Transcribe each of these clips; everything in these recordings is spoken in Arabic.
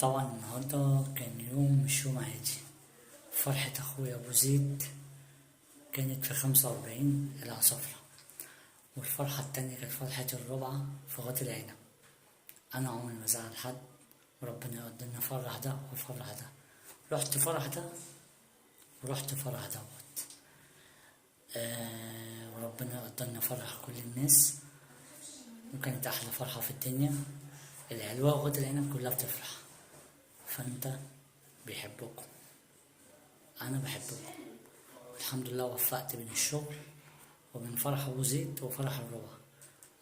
طبعا النهاردة كان يوم مش يوم عادي. فرحة أخويا أبو زيد كانت في 45 العصافرة، والفرحة التانية كانت فرحة الرابعة في غاية العنب. أنا عمري ما زعل حد، وربنا يقدرنا فرح ده وفرح ده. رحت فرح ده ورحت فرح دوت. وربنا يقدرنا فرح كل الناس، وكانت أحلى فرحة في الدنيا. العلوة وغاية العنب كلها بتفرح، فأنت بيحبكم، أنا بحبكم. الحمد لله وفقت بين الشغل وبين فرح أبو زيد وفرح الربع.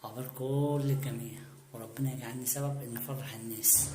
عقبال كل الجميع، وربنا يجعلني سبب إن أفرح الناس.